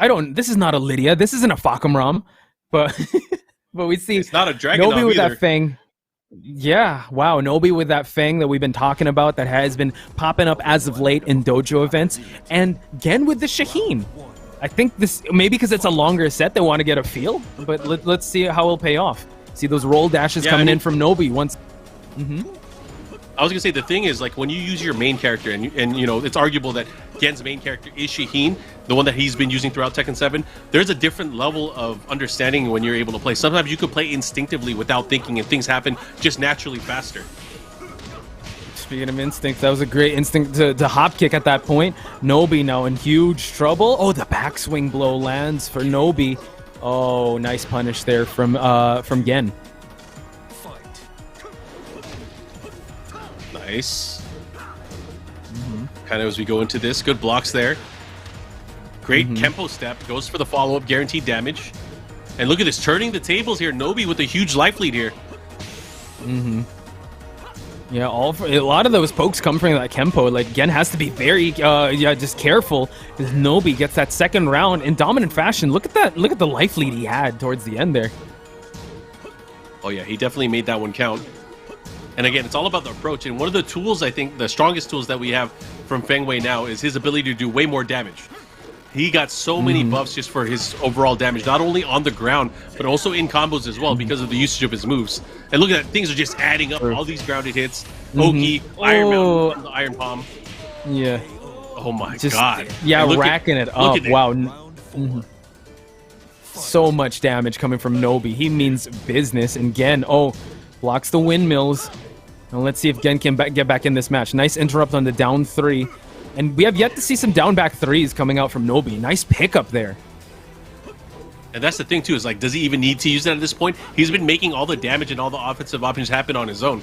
I don't. This is not a Lydia. This isn't a Fakumram, but but we see It's not a Dragon Nobi with either. that Feng. Yeah, wow, Nobi with that Feng that we've been talking about that has been popping up as of late in dojo events, and Gen with the Shaheen. I think this maybe because it's a longer set, they want to get a feel, but let's see how it'll pay off. See those roll dashes coming in from Nobi once. I was gonna say the thing is like when you use your main character and you know it's arguable that Gen's main character is Shaheen, the one that he's been using throughout Tekken 7. There's a different level of understanding when you're able to play. Sometimes you could play instinctively without thinking, and things happen just naturally faster. Speaking of instinct, that was a great instinct to hop kick at that point. Nobi now in huge trouble. Oh, the backswing blow lands for Nobi. Oh, nice punish there from Gen. Nice. Kind of as we go into this, good blocks there. Great Kempo step, goes for the follow-up, guaranteed damage. And look at this, turning the tables here. Nobi with a huge life lead here. Yeah, a lot of those pokes come from that Kempo. Like, Gen has to be very, just careful. Because Nobi gets that second round in dominant fashion. Look at that, look at the life lead he had towards the end there. Oh yeah, he definitely made that one count. And again, it's all about the approach. And one of the tools, I think, the strongest tools that we have from Feng Wei now is his ability to do way more damage. He got so many buffs just for his overall damage, not only on the ground, but also in combos as well because of the usage of his moves. And look at that, things are just adding up. All these grounded hits, Oki, Iron Mountain, the Iron Palm. Yeah. Oh my god. Yeah, racking it up. Wow. So much damage coming from Nobi. He means business. And Gen, blocks the windmills. And let's see if Gen can get back in this match. Nice interrupt on the down 3. And we have yet to see some down back 3s coming out from Nobi. Nice pickup there. And that's the thing too, is like, does he even need to use that at this point? He's been making all the damage and all the offensive options happen on his own.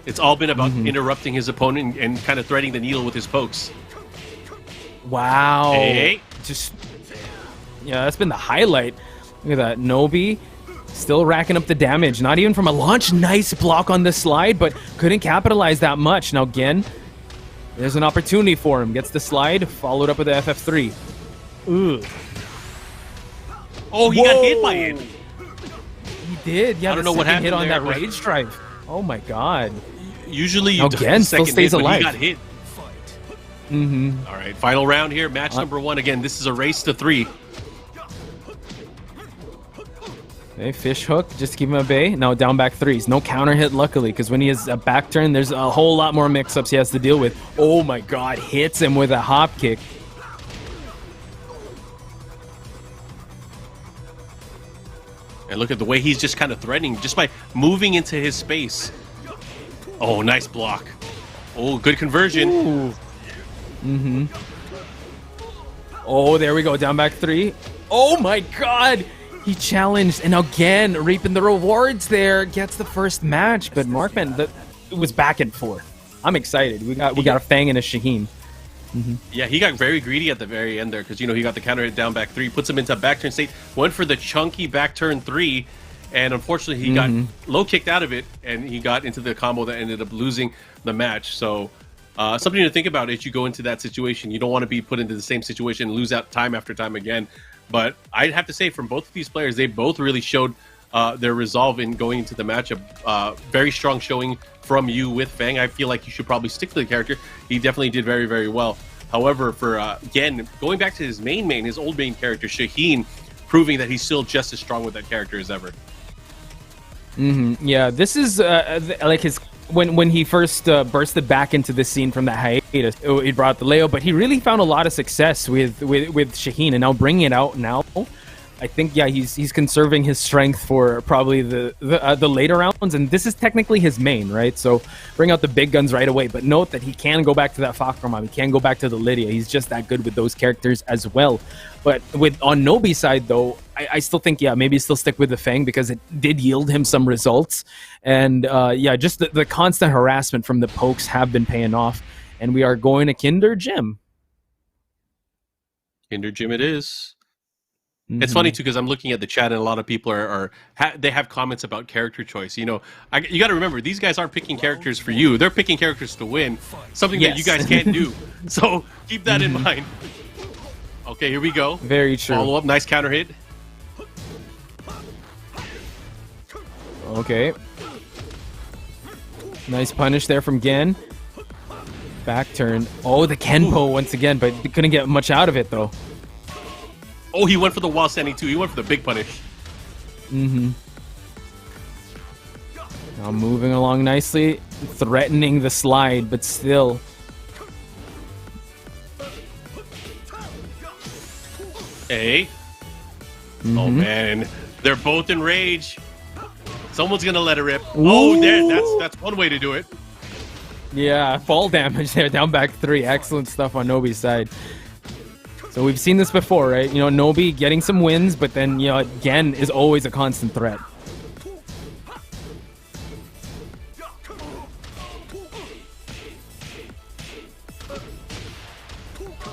It's all been about interrupting his opponent and kind of threading the needle with his pokes. Wow. Hey. Yeah, that's been the highlight. Look at that. Nobi still racking up the damage. Not even from a launch. Nice block on the slide, but couldn't capitalize that much. Now, Gen, there's an opportunity for him. Gets the slide, followed up with the FF3. Ooh. Oh, he got hit by it. He did. Yeah, I don't know what happened hit on there, that rage drive. Oh my god. Usually you Gen still stays alive. He got hit. All right, final round here. Match number 1. Again, this is a race to 3. Okay, fish hook, just to keep him at bay. Now down back 3s. No counter hit, luckily, because when he has a back turn, there's a whole lot more mix-ups he has to deal with. Oh my god, hits him with a hop kick. And look at the way he's just kind of threatening, just by moving into his space. Oh, nice block. Oh, good conversion. Ooh. Oh, there we go, down back 3. Oh my god! He challenged, and again, reaping the rewards there, gets the first match. But Markman, it was back and forth. I'm excited. We got a Feng and a Shaheen. Yeah, he got very greedy at the very end there because, you know, he got the counter hit down back 3, puts him into back turn state, went for the chunky back turn 3, and unfortunately he got low kicked out of it, and he got into the combo that ended up losing the match. So something to think about as you go into that situation. You don't want to be put into the same situation and lose out time after time again. But I'd have to say, from both of these players, they both really showed their resolve in going into the matchup. Very strong showing from you with Feng. I feel like you should probably stick to the character. He definitely did very, very well. However, for Gen, going back to his his old main character, Shaheen, proving that he's still just as strong with that character as ever. Yeah, this is like his... When he first bursted back into the scene from that hiatus, he brought the Leo, but he really found a lot of success with Shaheen, and now bringing it out now, I think, yeah, he's conserving his strength for probably the later rounds, and this is technically his main, right? So bring out the big guns right away, but note that he can go back to that Fakumram, he can go back to the Lydia. He's just that good with those characters as well. But on Nobi's side, though, I still think, yeah, maybe still stick with the Feng because it did yield him some results. And yeah, just the constant harassment from the pokes have been paying off. And we are going to Kinder Gym. Kinder Gym it is. It's funny too because I'm looking at the chat and a lot of people they have comments about character choice. You know, you got to remember these guys aren't picking characters for you; they're picking characters to win, something that you guys can't do. So keep that in mind. Okay, here we go. Very true. Follow up, nice counter hit. Okay. Nice punish there from Gen. Back turn. Oh, the Kenpo once again, but couldn't get much out of it though. Oh, he went for the wall standing too. He went for the big punish. Mm-hmm. Now moving along nicely, threatening the slide, but still. Hey. Oh man, they're both in rage. Someone's gonna let it rip. Ooh. Oh, there. That's one way to do it. Yeah, fall damage there, down back 3. Excellent stuff on Nobi's side. So we've seen this before, right? You know, Nobi getting some wins, but then, you know, Gen is always a constant threat.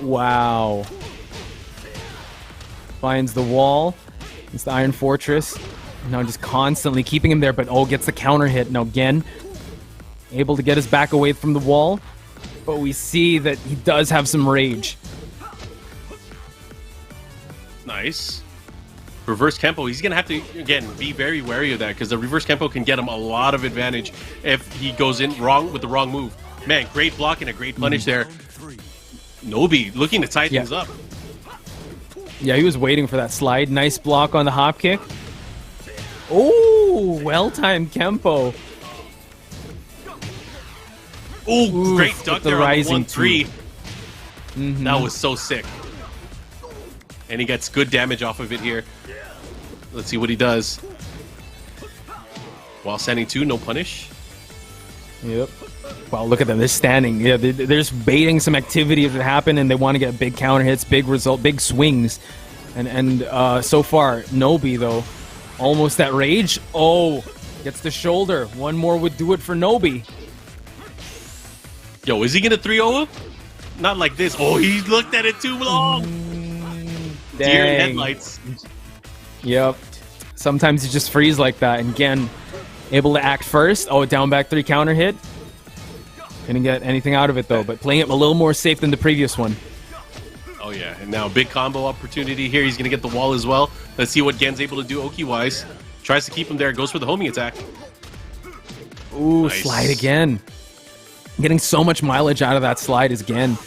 Wow. Finds the wall. It's the Iron Fortress. Now just constantly keeping him there, but gets the counter hit. Now Gen able to get his back away from the wall, but we see that he does have some rage. Nice. Reverse Kempo. He's going to have to, again, be very wary of that because the reverse Kempo can get him a lot of advantage if he goes in wrong with the wrong move. Man, great block and a great punish there. Nobi looking to tie things up. Yeah, he was waiting for that slide. Nice block on the hop kick. Oh, well-timed Kempo. Oh, great duck the there on the rising 1-3. That was so sick. And he gets good damage off of it here. Let's see what he does. While standing 2, no punish. Yep. Wow, look at them. They're standing. Yeah, they're just baiting some activity that happen, and they want to get big counter hits, big result, big swings. And so far, Nobi, though, almost at rage. Oh, gets the shoulder. One more would do it for Nobi. Yo, is he going to 3-0 him? Not like this. Oh, he looked at it too long. Deer in headlights. Yep. Sometimes you just freeze like that. And again, able to act first. Oh, down back 3 counter hit. Couldn't get anything out of it, though. But playing it a little more safe than the previous one. Oh, yeah. And now big combo opportunity here. He's going to get the wall as well. Let's see what Gen's able to do Oki-wise. Tries to keep him there. Goes for the homing attack. Ooh, nice. Slide again. Getting so much mileage out of that slide is Gen.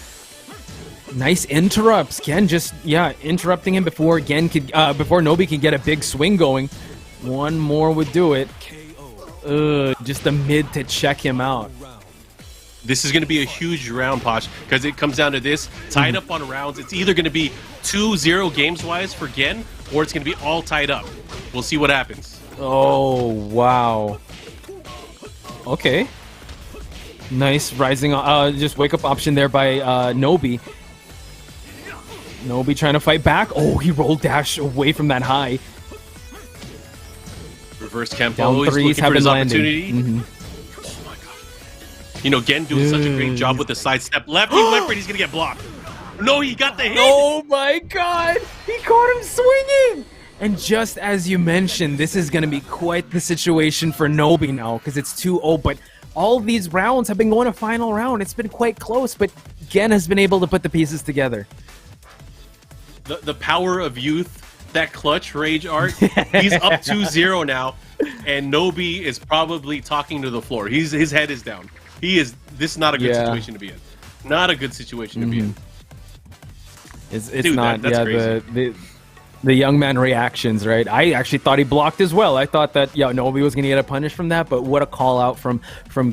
Nice interrupts. Gen just, interrupting him before before Nobi could get a big swing going. One more would do it. Just a mid to check him out. This is going to be a huge round, Posh, because it comes down to this. Tied up on rounds. It's either going to be 2-0 games-wise for Gen, or it's going to be all tied up. We'll see what happens. Oh, wow. Okay. Nice rising, just wake-up option there by Nobi. Nobi trying to fight back. Oh, he rolled dash away from that high. Reverse Kempo. Down He's threes looking for his landing. opportunity. Oh my god. You know, Gen doing such a great job with the sidestep. Left, he went for it. He's going to get blocked. No, he got the hit. Oh my god. He caught him swinging. And just as you mentioned, this is going to be quite the situation for Nobi now because it's 2-0. But all these rounds have been going to final round. It's been quite close, but Gen has been able to put the pieces together. The power of youth, that clutch rage art. He's up 2-0 now, and Nobi is probably talking to the floor. His head is down. This is not a good situation to be in. Not a good situation to be in. It's Dude, not. that's crazy. The young man reactions, right? I actually thought he blocked as well. I thought that Nobi was going to get a punish from that, but what a call out from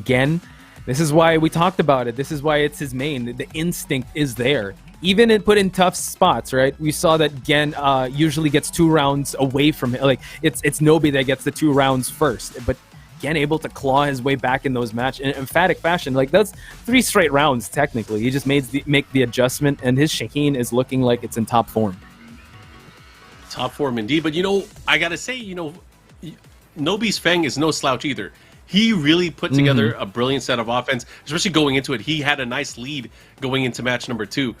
Gen. This is why we talked about it. This is why it's his main. The instinct is there. Even in put in tough spots, right? We saw that Gen usually gets 2 rounds away from it. Like it's Nobi that gets the 2 rounds first, but Gen able to claw his way back in those matches in emphatic fashion. Like that's 3 straight rounds technically. He just make the adjustment, and his Shaheen is looking like it's in top form. Top form indeed, but I gotta say, Nobi's Feng is no slouch either. He really put together a brilliant set of offense, especially going into it. He had a nice lead going into match number 2,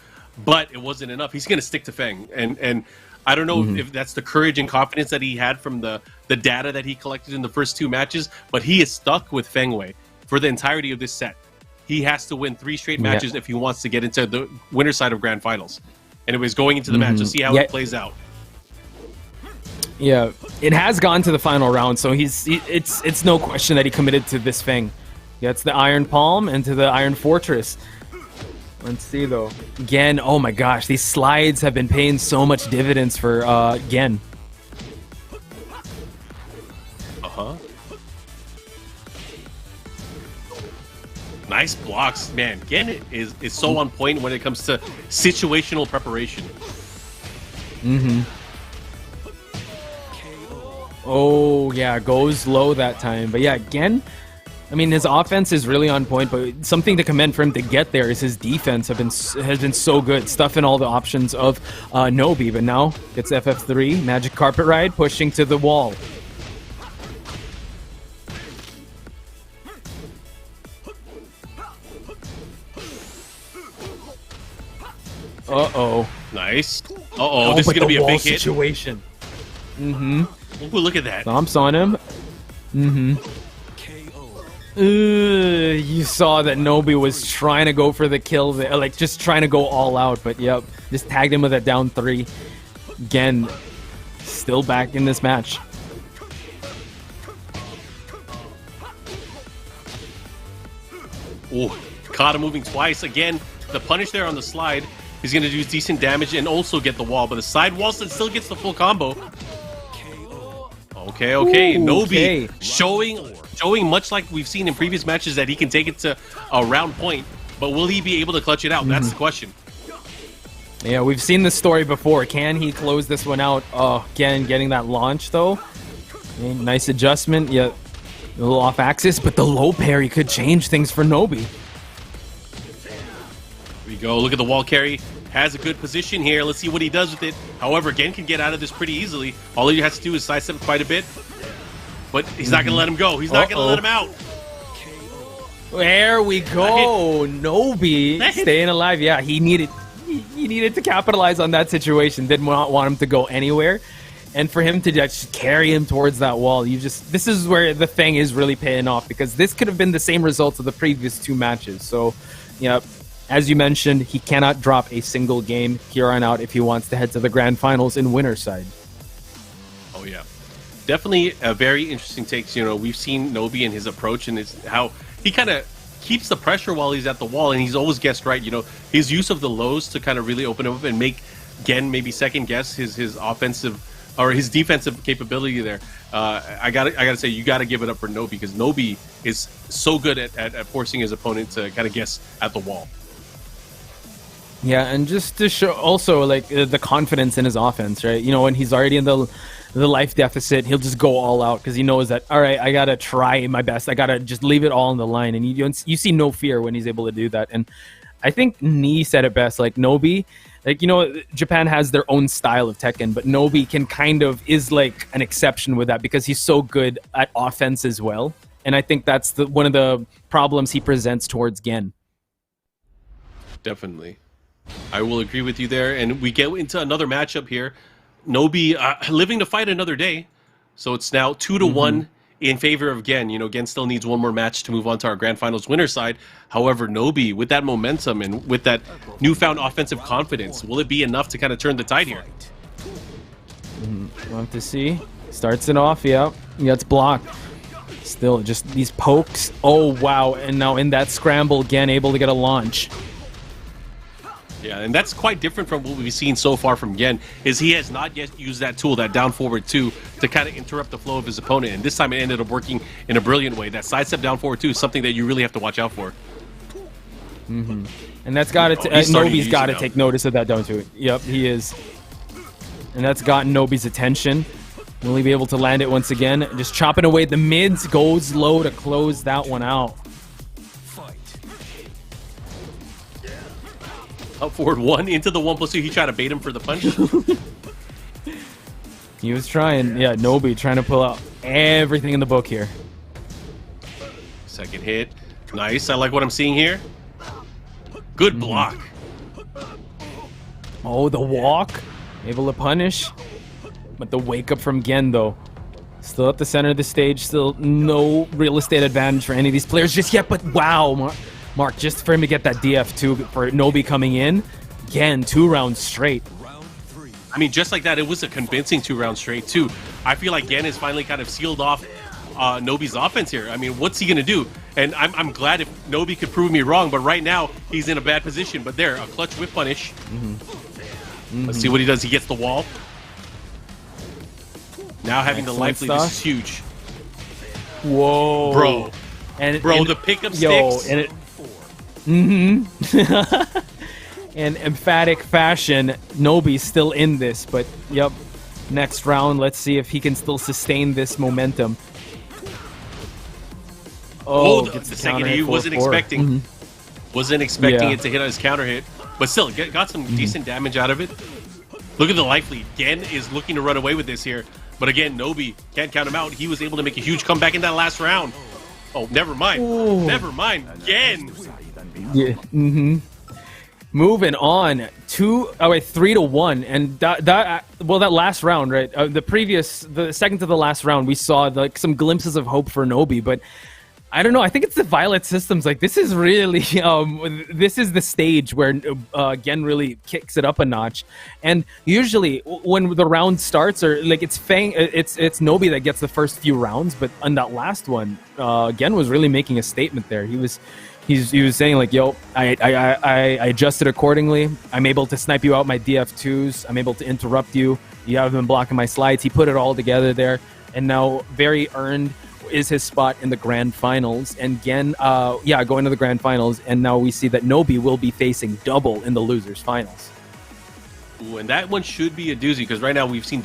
but it wasn't enough. He's going to stick to Feng, and I don't know if that's the courage and confidence that he had from the data that he collected in the first 2 matches, but he is stuck with Feng Wei for the entirety of this set. He has to win 3 straight matches if he wants to get into the winner side of Grand Finals. Anyways, going into the match, let's see how it plays out. Yeah, it has gone to the final round, so it's no question that he committed to this Feng. Gets the Iron Palm and to the Iron Fortress. Let's see though. Gen, oh my gosh, these slides have been paying so much dividends for Gen. Nice blocks, man. Gen is so on point when it comes to situational preparation. Oh yeah, goes low that time. But yeah, Gen, I mean, his offense is really on point, but something to commend for him to get there is his defense has been so good, stuffing all the options of Nobi. But now gets FF3, Magic Carpet Ride, pushing to the wall. Uh-oh. Nice. Uh-oh, this is going to be a big hit. Situation. Ooh, look at that. Stomps on him. You saw that Nobi was trying to go for the kill, like just trying to go all out, but yep, just tagged him with a down 3. Again, still back in this match. Ooh, caught him moving twice. Again, the punish there on the slide. He's going to do decent damage and also get the wall, but the side wall still gets the full combo. Okay. Ooh, Nobi showing much like we've seen in previous matches that he can take it to a round point, but will he be able to clutch it out? That's the question. Yeah, we've seen this story before. Can he close this one out? Oh, again, getting that launch though. Okay, nice adjustment. Yeah, a little off axis, but the low parry could change things for Nobi. Here we go. Look at the wall carry. Has a good position here. Let's see what he does with it. However, Gen can get out of this pretty easily. All he has to do is sidestep quite a bit. But he's not going to let him go. He's not going to let him out. There we go. Nobi staying alive. Yeah, he needed to capitalize on that situation. Didn't want him to go anywhere. And for him to just carry him towards that wall, this is where the thing is really paying off, because this could have been the same results of the previous 2 matches. So, yeah, as you mentioned, he cannot drop a single game here on out if he wants to head to the grand finals in winner's side. Oh, yeah. Definitely a very interesting take. You know, we've seen Nobi and his approach and how he kind of keeps the pressure while he's at the wall, and he's always guessed right. You know, his use of the lows to kind of really open up and make Gen maybe second guess his offensive or his defensive capability there. I gotta say, you gotta give it up for Nobi, because Nobi is so good at forcing his opponent to kind of guess at the wall. Yeah, and just to show also like the confidence in his offense, right? You know, when he's already in the life deficit, he'll just go all out because he knows that, all right, I gotta try my best. I gotta just leave it all on the line, and you see no fear when he's able to do that. And I think Nee said it best, like Nobi, like, you know, Japan has their own style of Tekken, but Nobi is like an exception with that because he's so good at offense as well. And I think that's one of the problems he presents towards Gen. Definitely. I will agree with you there. And we get into another matchup here. Nobi living to fight another day. So it's now 2-1 in favor of Gen. You know, Gen still needs one more match to move on to our grand finals winner side. However, Nobi, with that momentum and with that newfound offensive confidence, will it be enough to kind of turn the tide here? We'll have to see. Starts it off, yeah. It's blocked. Still, just these pokes. Oh, wow. And now in that scramble, Gen able to get a launch. Yeah, and that's quite different from what we've seen so far from Gen, is he has not yet used that tool, that down forward 2, to kind of interrupt the flow of his opponent. And this time it ended up working in a brilliant way. That sidestep down forward 2 is something that you really have to watch out for. And that's got to Nobi's got to take notice of that down 2. Yep, he is. And that's gotten Nobi's attention. Will he be able to land it once again? Just chopping away the mids, goes low to close that one out. Up forward 1 into the 1+2. He tried to bait him for the punch. He was trying. Yeah, Nobi trying to pull out everything in the book here. Second hit. Nice. I like what I'm seeing here. Good block. Oh, the walk. Able to punish. But the wake up from Gen, though. Still at the center of the stage. Still no real estate advantage for any of these players just yet. But wow, Mark, just for him to get that DF2 for Nobi coming in, Gen 2 rounds straight. I mean, just like that, it was a convincing 2 rounds straight, too. I feel like Gen has finally kind of sealed off Nobi's offense here. I mean, what's he going to do? And I'm glad if Nobi could prove me wrong, but right now, he's in a bad position. But there, a clutch whip punish. Let's see what he does. He gets the wall. Now having the life lead, this is huge. Whoa. Bro. And the pickup sticks. And it... In emphatic fashion, Nobi's still in this, but yep. Next round, let's see if he can still sustain this momentum. Oh, the second he wasn't expecting. Wasn't expecting it to hit on his counter hit, but still got some decent damage out of it. Look at the life lead. Gen is looking to run away with this here, but again, Nobi can't count him out. He was able to make a huge comeback in that last round. Oh, never mind. Ooh. Never mind. Gen. Yeah. Moving on, 3-1, and that last round, right? The second to the last round, we saw like some glimpses of hope for Nobi, but I don't know. I think it's the Violet systems. Like this is really, this is the stage where Gen really kicks it up a notch. And usually when the round starts, or like it's Feng, it's Nobi that gets the first few rounds, but on that last one, Gen was really making a statement there. He was saying like, yo, I adjusted accordingly. I'm able to snipe you out my DF2s. I'm able to interrupt you. You haven't been blocking my slides. He put it all together there. And now very earned is his spot in the grand finals. And Gen, going to the grand finals. And now we see that Nobi will be facing double in the losers finals. Ooh, and that one should be a doozy because right now we've seen